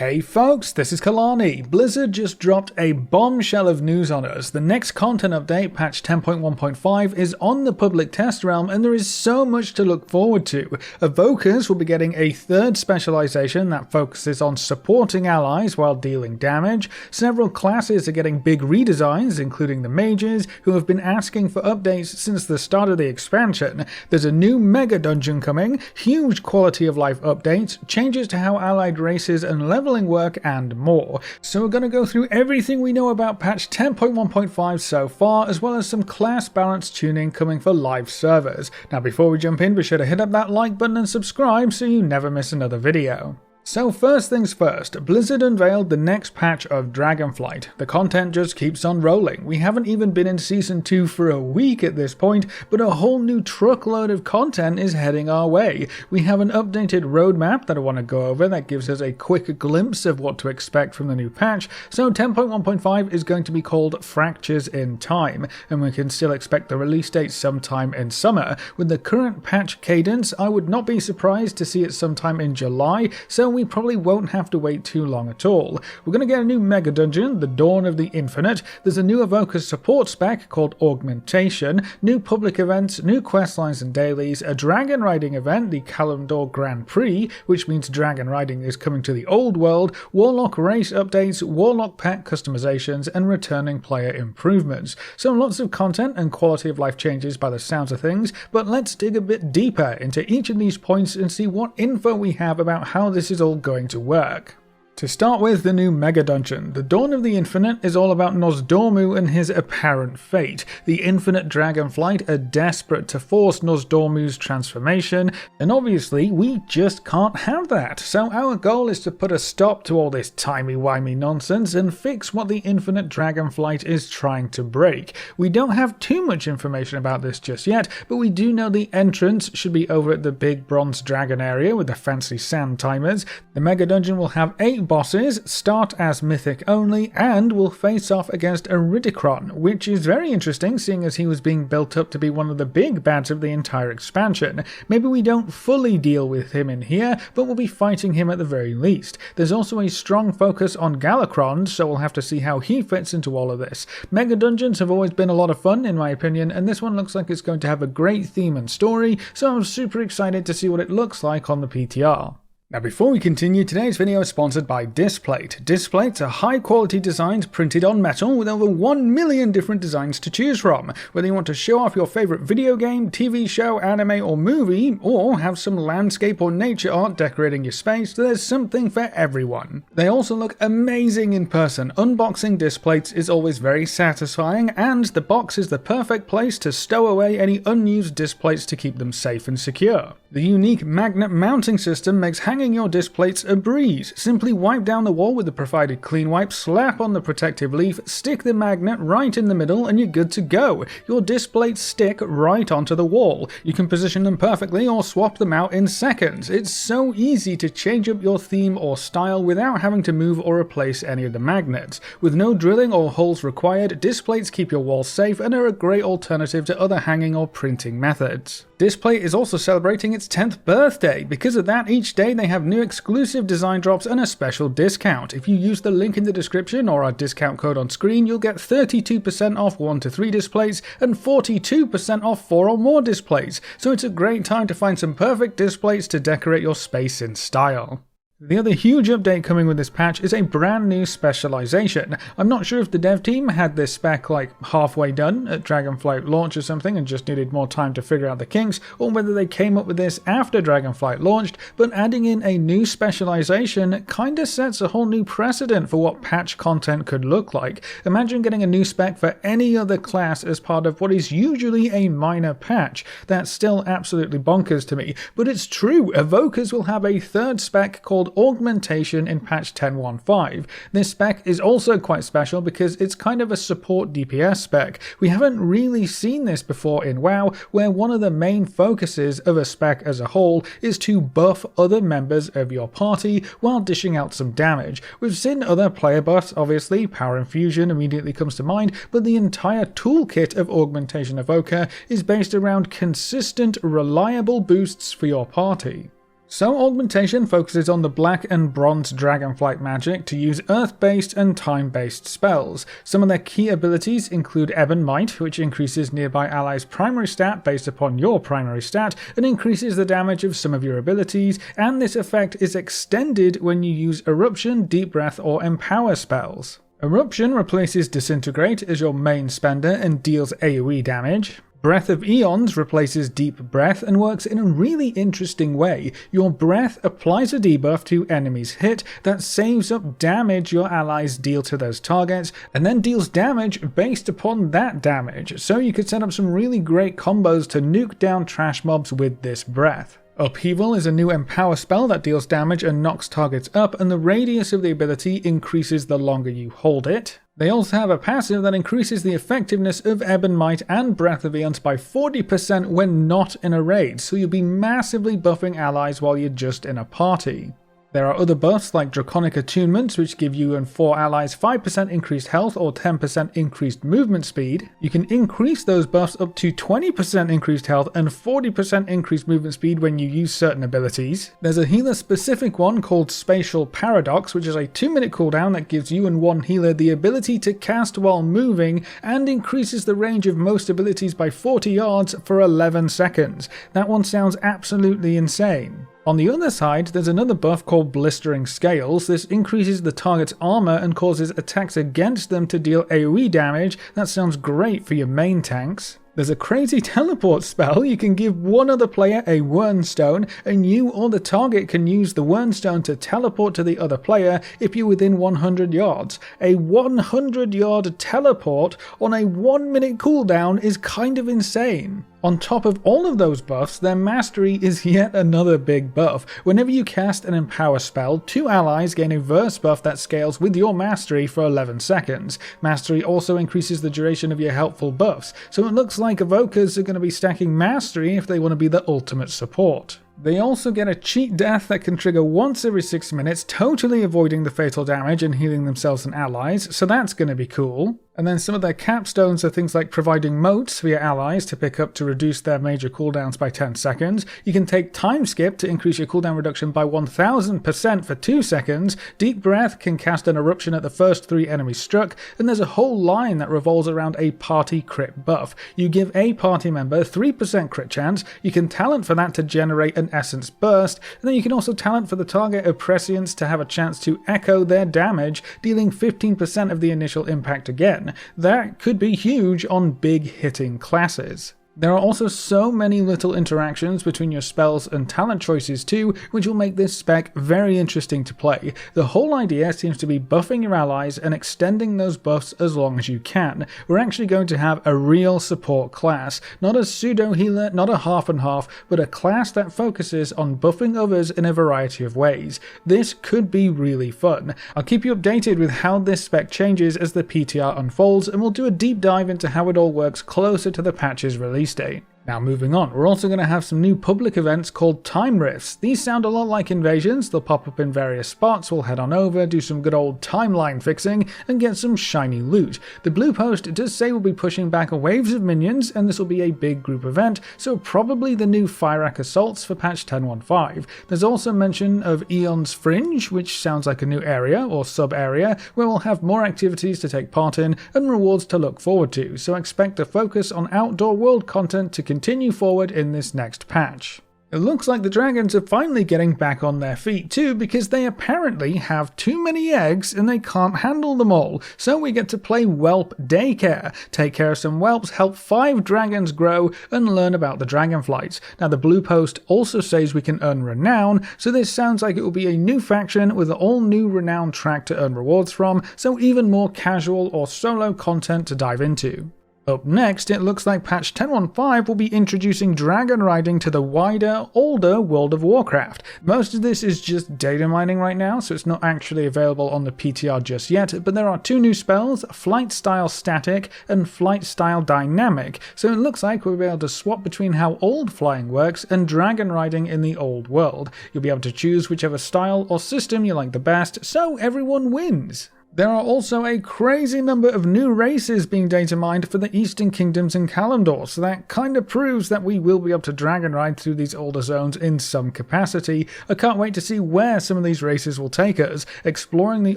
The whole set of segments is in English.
Hey folks, this is Kalani. Blizzard just dropped a bombshell of news on us. The next content update, patch 10.1.5, is on the public test realm and there is so much to look forward to. Evokers will be getting a third specialization that focuses on supporting allies while dealing damage. Several classes are getting big redesigns, including the mages, who have been asking for updates since the start of the expansion. There's a new Megadungeon coming, huge quality of life updates, changes to how allied races and leveling work, and more. So we're going to go through everything we know about patch 10.1.5 so far, as well as some class balance tuning coming for live servers. Now before we jump in, be sure to hit up that like button and subscribe so you never miss another video. So first things first, Blizzard unveiled the next patch of Dragonflight. The content just keeps on rolling. We haven't even been in Season 2 for a week at this point, but a whole new truckload of content is heading our way. We have an updated roadmap that I want to go over that gives us a quick glimpse of what to expect from the new patch. So 10.1.5 is going to be called Fractures in Time, and we can still expect the release date sometime in summer. With the current patch cadence, I would not be surprised to see it sometime in July, so we probably won't have to wait too long at all. We're going to get a new Megadungeon, the Dawn of the Infinite. There's a new Evoker support spec called Augmentation, new public events, new questlines and dailies, a dragon riding event, the Kalimdor Grand Prix, which means dragon riding is coming to the old world, Warlock race updates, Warlock pet customizations, and returning player improvements. So lots of content and quality of life changes by the sounds of things, but let's dig a bit deeper into each of these points and see what info we have about how this is all going to work. To start with, the new Megadungeon. The Dawn of the Infinite is all about Nozdormu and his apparent fate. The Infinite Dragonflight are desperate to force Nozdormu's transformation, and obviously we just can't have that. So our goal is to put a stop to all this timey-wimey nonsense and fix what the Infinite Dragonflight is trying to break. We don't have too much information about this just yet, but we do know the entrance should be over at the big bronze dragon area with the fancy sand timers. The Megadungeon will have 8 bosses, start as Mythic only, and will face off against a Ridicron, which is very interesting seeing as he was being built up to be one of the big bads of the entire expansion. Maybe we don't fully deal with him in here, but we'll be fighting him at the very least. There's also a strong focus on Galacron, so we'll have to see how he fits into all of this. Megadungeons have always been a lot of fun in my opinion, and this one looks like it's going to have a great theme and story, so I'm super excited to see what it looks like on the PTR. Now before we continue, today's video is sponsored by Displate. Displates are high quality designs printed on metal with over 1 million different designs to choose from. Whether you want to show off your favourite video game, TV show, anime or movie, or have some landscape or nature art decorating your space, there's something for everyone. They also look amazing in person. Unboxing Displates is always very satisfying, and the box is the perfect place to stow away any unused Displates to keep them safe and secure. The unique magnet mounting system makes hanging your Displates a breeze. Simply wipe down the wall with the provided clean wipe, slap on the protective leaf, stick the magnet right in the middle and you're good to go. Your Displates stick right onto the wall. You can position them perfectly or swap them out in seconds. It's so easy to change up your theme or style without having to move or replace any of the magnets. With no drilling or holes required, Displates keep your walls safe and are a great alternative to other hanging or printing methods. Displate is also celebrating its 10th birthday. Because of that, each day they have new exclusive design drops and a special discount. If you use the link in the description or our discount code on screen, you'll get 32% off 1 to 3 displays and 42% off 4 or more displays. So it's a great time to find some perfect displays to decorate your space in style. The other huge update coming with this patch is a brand new specialization. I'm not sure if the dev team had this spec like halfway done at Dragonflight launch or something and just needed more time to figure out the kinks, or whether they came up with this after Dragonflight launched, but adding in a new specialization kinda sets a whole new precedent for what patch content could look like. Imagine getting a new spec for any other class as part of what is usually a minor patch. That's still absolutely bonkers to me, but it's true. Evokers will have a third spec called Augmentation in patch 10.1.5. This spec is also quite special because it's kind of a support DPS spec. We haven't really seen this before in WoW, where one of the main focuses of a spec as a whole is to buff other members of your party while dishing out some damage. We've seen other player buffs, obviously, Power Infusion immediately comes to mind, but the entire toolkit of Augmentation Evoker is based around consistent, reliable boosts for your party. So Augmentation focuses on the black and bronze dragonflight magic to use earth-based and time-based spells. Some of their key abilities include Ebb and Might, which increases nearby allies' primary stat based upon your primary stat and increases the damage of some of your abilities, and this effect is extended when you use Eruption, Deep Breath or Empower spells. Eruption replaces Disintegrate as your main spender and deals AoE damage. Breath of Eons replaces Deep Breath and works in a really interesting way. Your breath applies a debuff to enemies hit that saves up damage your allies deal to those targets, and then deals damage based upon that damage, so you could set up some really great combos to nuke down trash mobs with this breath. Upheaval is a new Empower spell that deals damage and knocks targets up, and the radius of the ability increases the longer you hold it. They also have a passive that increases the effectiveness of Ebb and Might and Breath of Eons by 40% when not in a raid, so you'll be massively buffing allies while you're just in a party. There are other buffs like Draconic Attunements, which give you and 4 allies 5% increased health or 10% increased movement speed. You can increase those buffs up to 20% increased health and 40% increased movement speed when you use certain abilities. There's a healer specific one called Spatial Paradox, which is a 2-minute cooldown that gives you and one healer the ability to cast while moving and increases the range of most abilities by 40 yards for 11 seconds. That one sounds absolutely insane. On the other side, there's another buff called Blistering Scales. This increases the target's armor and causes attacks against them to deal AoE damage. That sounds great for your main tanks. There's a crazy teleport spell. You can give one other player a Wernstone, and you or the target can use the Wernstone to teleport to the other player if you're within 100 yards. A 100-yard teleport on a 1-minute cooldown is kind of insane. On top of all of those buffs, their mastery is yet another big buff. Whenever you cast an Empower spell, 2 allies gain a verse buff that scales with your mastery for 11 seconds. Mastery also increases the duration of your helpful buffs, so it looks like evokers are going to be stacking mastery if they want to be the ultimate support. They also get a cheat death that can trigger once every 6 minutes, totally avoiding the fatal damage and healing themselves and allies, so that's going to be cool. And then some of their capstones are things like providing motes for your allies to pick up to reduce their major cooldowns by 10 seconds. You can take Time Skip to increase your cooldown reduction by 1000% for 2 seconds. Deep Breath can cast an eruption at the first 3 enemies struck, and there's a whole line that revolves around a party crit buff. You give a party member 3% crit chance, you can talent for that to generate an essence burst, and then you can also talent for the target of prescience to have a chance to echo their damage, dealing 15% of the initial impact again. That could be huge on big hitting classes. There are also so many little interactions between your spells and talent choices too, which will make this spec very interesting to play. The whole idea seems to be buffing your allies and extending those buffs as long as you can. We're actually going to have a real support class, not a pseudo healer, not a half and half, but a class that focuses on buffing others in a variety of ways. This could be really fun. I'll keep you updated with how this spec changes as the PTR unfolds, and we'll do a deep dive into how it all works closer to the patch's release date. Now moving on, we're also going to have some new public events called time rifts. These sound a lot like invasions. They'll pop up in various spots. We'll head on over, do some good old timeline fixing, and get some shiny loot. The blue post does say we'll be pushing back waves of minions, and this will be a big group event, so probably the new Fyrakk assaults for patch 10.15. There's also mention of Eon's Fringe, which sounds like a new area or sub-area where we'll have more activities to take part in and rewards to look forward to, so expect a focus on outdoor world content to continue forward in this next patch. It looks like the dragons are finally getting back on their feet too, because they apparently have too many eggs and they can't handle them all, so we get to play Whelp Daycare. Take care of some whelps, help 5 dragons grow, and learn about the dragonflights. Now the blue post also says we can earn renown, so this sounds like it will be a new faction with an all new renown track to earn rewards from, so even more casual or solo content to dive into. Up next, it looks like patch 10.15 will be introducing dragon riding to the wider, older World of Warcraft. Most of this is just data mining right now, so it's not actually available on the PTR just yet, but there are 2 new spells, Flight Style Static and Flight Style Dynamic, so it looks like we'll be able to swap between how old flying works and dragon riding in the old world. You'll be able to choose whichever style or system you like the best, so everyone wins. There are also a crazy number of new races being data mined for the Eastern Kingdoms and Kalimdor, so that kinda proves that we will be able to dragon ride through these older zones in some capacity. I can't wait to see where some of these races will take us. Exploring the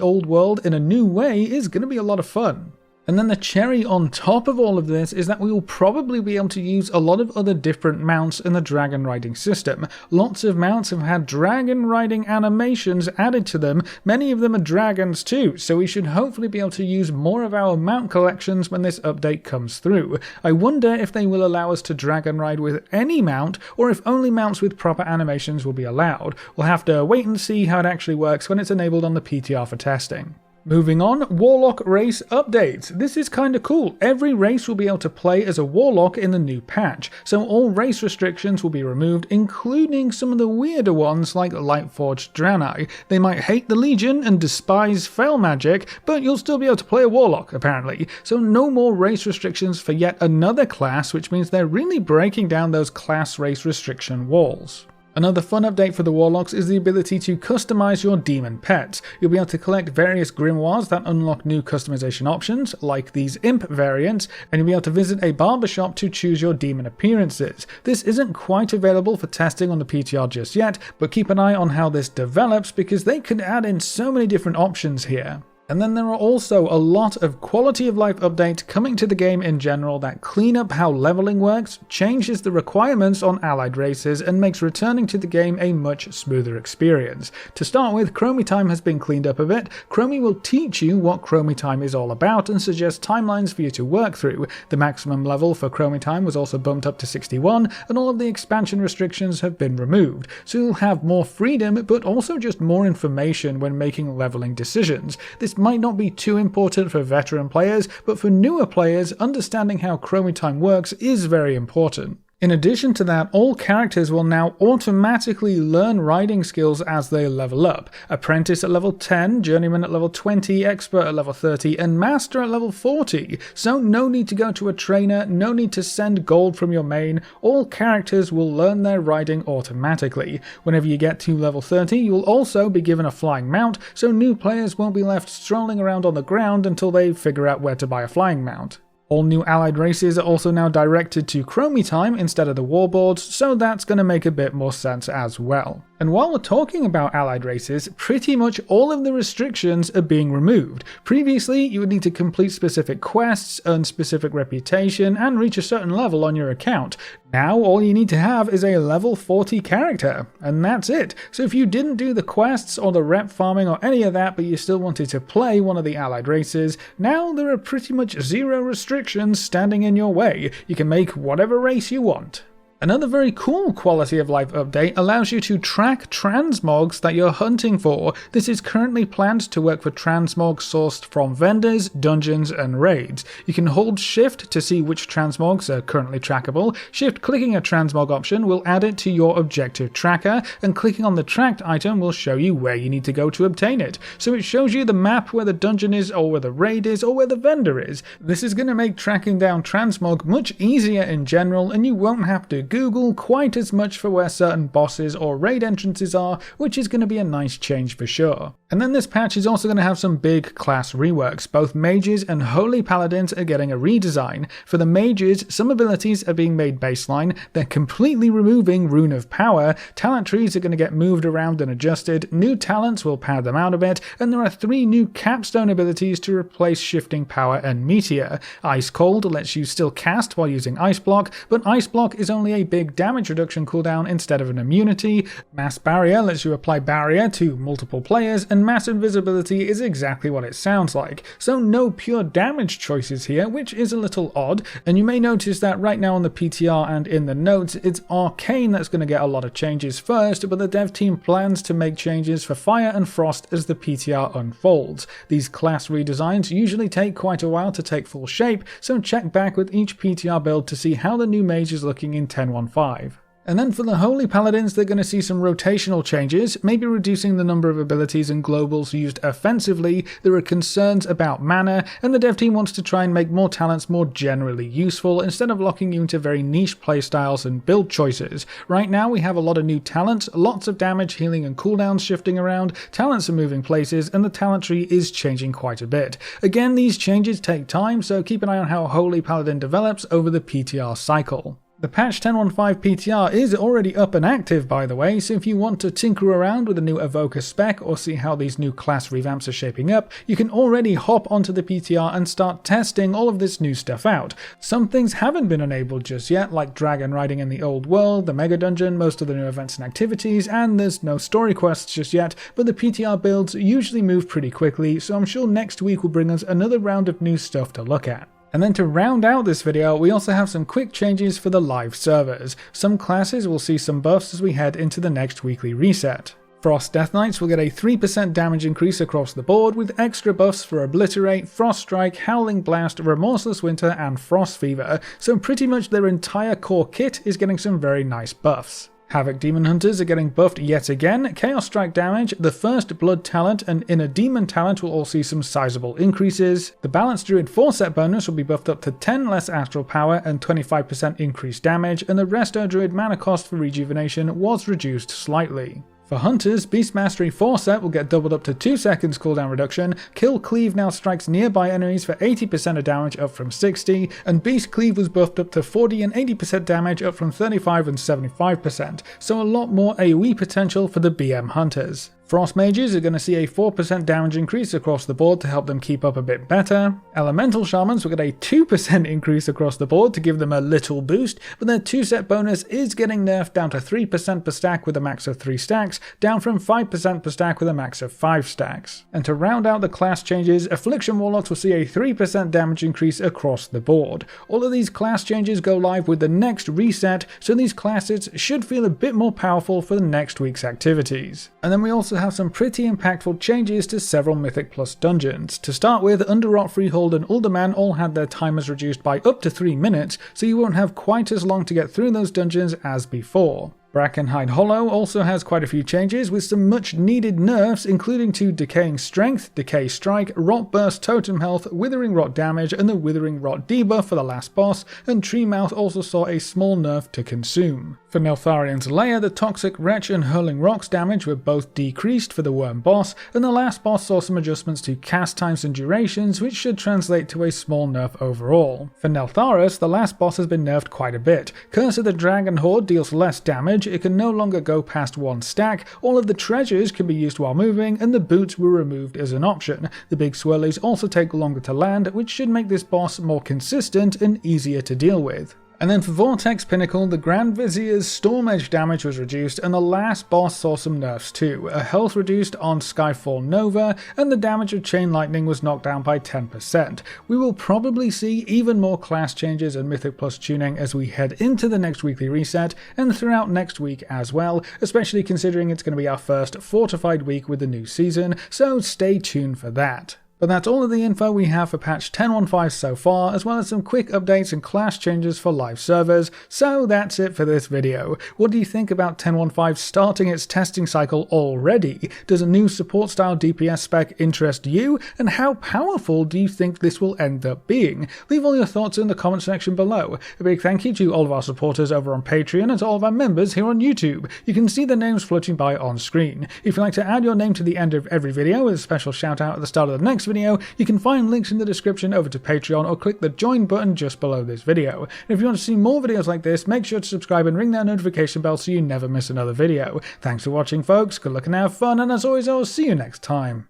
old world in a new way is gonna be a lot of fun. And then the cherry on top of all of this is that we will probably be able to use a lot of other different mounts in the dragon riding system. Lots of mounts have had dragon riding animations added to them, many of them are dragons too, so we should hopefully be able to use more of our mount collections when this update comes through. I wonder if they will allow us to dragon ride with any mount, or if only mounts with proper animations will be allowed. We'll have to wait and see how it actually works when it's enabled on the PTR for testing. Moving on, Warlock race updates. This is kinda cool. Every race will be able to play as a Warlock in the new patch, so all race restrictions will be removed, including some of the weirder ones like Lightforged Draenei. They might hate the Legion and despise Fel magic, but you'll still be able to play a Warlock, apparently. So no more race restrictions for yet another class, which means they're really breaking down those class race restriction walls. Another fun update for the Warlocks is the ability to customize your demon pets. You'll be able to collect various grimoires that unlock new customization options, like these imp variants, and you'll be able to visit a barbershop to choose your demon appearances. This isn't quite available for testing on the PTR just yet, but keep an eye on how this develops because they could add in so many different options here. And then there are also a lot of quality of life updates coming to the game in general that clean up how leveling works, changes the requirements on allied races, and makes returning to the game a much smoother experience. To start with, Chromie Time has been cleaned up a bit. Chromie will teach you what Chromie Time is all about and suggest timelines for you to work through. The maximum level for Chromie Time was also bumped up to 61, and all of the expansion restrictions have been removed, so you'll have more freedom but also just more information when making leveling decisions. This might not be too important for veteran players, but for newer players, understanding how Chromie Time works is very important. In addition to that, all characters will now automatically learn riding skills as they level up. Apprentice at level 10, Journeyman at level 20, Expert at level 30, and Master at level 40. So no need to go to a trainer, no need to send gold from your main, all characters will learn their riding automatically. Whenever you get to level 30, you'll also be given a flying mount, so new players won't be left strolling around on the ground until they figure out where to buy a flying mount. All new allied races are also now directed to Chromie Time instead of the warboards, so that's going to make a bit more sense as well. And while we're talking about allied races, pretty much all of the restrictions are being removed. Previously, you would need to complete specific quests, earn specific reputation, and reach a certain level on your account. Now all you need to have is a level 40 character, and that's it. So if you didn't do the quests or the rep farming or any of that, but you still wanted to play one of the allied races, now there are pretty much zero restrictions standing in your way. You can make whatever race you want. Another very cool quality of life update allows you to track transmogs that you're hunting for. This is currently planned to work for transmogs sourced from vendors, dungeons, and raids. You can hold shift to see which transmogs are currently trackable. Shift clicking a transmog option will add it to your objective tracker, and clicking on the tracked item will show you where you need to go to obtain it. So it shows you the map where the dungeon is, or where the raid is, or where the vendor is. This is going to make tracking down transmog much easier in general, and you won't have to Google quite as much for where certain bosses or raid entrances are, which is going to be a nice change for sure. And then this patch is also going to have some big class reworks. Both mages and holy paladins are getting a redesign. For the mages, some abilities are being made baseline, they're completely removing Rune of Power, talent trees are going to get moved around and adjusted, new talents will pad them out a bit, and there are 3 new capstone abilities to replace Shifting Power and Meteor. Ice Cold lets you still cast while using Ice Block, but Ice Block is only a big damage reduction cooldown instead of an immunity. Mass Barrier lets you apply barrier to multiple players, and Mass Invisibility is exactly what it sounds like. So no pure damage choices here, which is a little odd, and you may notice that right now on the PTR and in the notes, it's Arcane that's going to get a lot of changes first, but the dev team plans to make changes for Fire and Frost as the PTR unfolds. These class redesigns usually take quite a while to take full shape, so check back with each PTR build to see how the new mage is looking in 10.1.5. And then for the Holy Paladins, they're going to see some rotational changes, maybe reducing the number of abilities and globals used offensively. There are concerns about mana, and the dev team wants to try and make more talents more generally useful, instead of locking you into very niche playstyles and build choices. Right now we have a lot of new talents, lots of damage, healing and cooldowns shifting around, talents are moving places, and the talent tree is changing quite a bit. Again, these changes take time, so keep an eye on how Holy Paladin develops over the PTR cycle. The patch 10.15 PTR is already up and active, by the way, so if you want to tinker around with a new Evoker Spec or see how these new class revamps are shaping up, you can already hop onto the PTR and start testing all of this new stuff out. Some things haven't been enabled just yet, like dragon riding in the old world, the Megadungeon, most of the new events and activities, and there's no story quests just yet, but the PTR builds usually move pretty quickly, so I'm sure next week will bring us another round of new stuff to look at. And then to round out this video, we also have some quick changes for the live servers. Some classes will see some buffs as we head into the next weekly reset. Frost Death Knights will get a 3% damage increase across the board, with extra buffs for Obliterate, Frost Strike, Howling Blast, Remorseless Winter and Frost Fever, so pretty much their entire core kit is getting some very nice buffs. Havoc Demon Hunters are getting buffed yet again. Chaos Strike damage, the First Blood talent and Inner Demon talent will all see some sizable increases. The Balanced Druid 4-set bonus will be buffed up to 10 less astral power and 25% increased damage, and the Resto Druid mana cost for rejuvenation was reduced slightly. For Hunters, Beast Mastery 4-set will get doubled up to 2 seconds cooldown reduction, Kill Cleave now strikes nearby enemies for 80% of damage up from 60, and Beast Cleave was buffed up to 40 and 80% damage up from 35 and 75%, so a lot more AoE potential for the BM Hunters. Frost Mages are going to see a 4% damage increase across the board to help them keep up a bit better. Elemental Shamans will get a 2% increase across the board to give them a little boost, but their 2-set bonus is getting nerfed down to 3% per stack with a max of 3 stacks, down from 5% per stack with a max of 5 stacks. And to round out the class changes, Affliction Warlocks will see a 3% damage increase across the board. All of these class changes go live with the next reset, so these classes should feel a bit more powerful for the next week's activities. And then we also have some pretty impactful changes to several Mythic Plus dungeons. To start with, Underrot, Freehold and Uldaman all had their timers reduced by up to 3 minutes, so you won't have quite as long to get through those dungeons as before. Brackenhide Hollow also has quite a few changes, with some much needed nerfs, including to Decaying Strength, Decay Strike, Rot Burst Totem Health, Withering Rot Damage and the Withering Rot debuff for the last boss, and Treemouth also saw a small nerf to Consume. For Neltharian's Lair, the Toxic Wretch and Hurling Rocks damage were both decreased for the Worm boss, and the last boss saw some adjustments to cast times and durations, which should translate to a small nerf overall. For Neltharis, the last boss has been nerfed quite a bit. Curse of the Dragon Horde deals less damage, it can no longer go past 1 stack, all of the treasures can be used while moving, and the boots were removed as an option. The big swirlies also take longer to land, which should make this boss more consistent and easier to deal with. And then for Vortex Pinnacle, the Grand Vizier's Storm Edge damage was reduced, and the last boss saw some nerfs too. A health reduced on Skyfall Nova, and the damage of Chain Lightning was knocked down by 10%. We will probably see even more class changes and Mythic Plus tuning as we head into the next weekly reset, and throughout next week as well, especially considering it's going to be our first fortified week with the new season, so stay tuned for that. But that's all of the info we have for patch 10.15 so far, as well as some quick updates and class changes for live servers, so that's it for this video. What do you think about 10.15 starting its testing cycle already? Does a new support style DPS spec interest you, and how powerful do you think this will end up being? Leave all your thoughts in the comment section below. A big thank you to all of our supporters over on Patreon and to all of our members here on YouTube. You can see the names floating by on screen. If you'd like to add your name to the end of every video with a special shout out at the start of the next video, you can find links in the description over to Patreon or click the join button just below this video. And if you want to see more videos like this, make sure to subscribe and ring that notification bell so you never miss another video. Thanks for watching folks, good luck and have fun, and as always I will see you next time.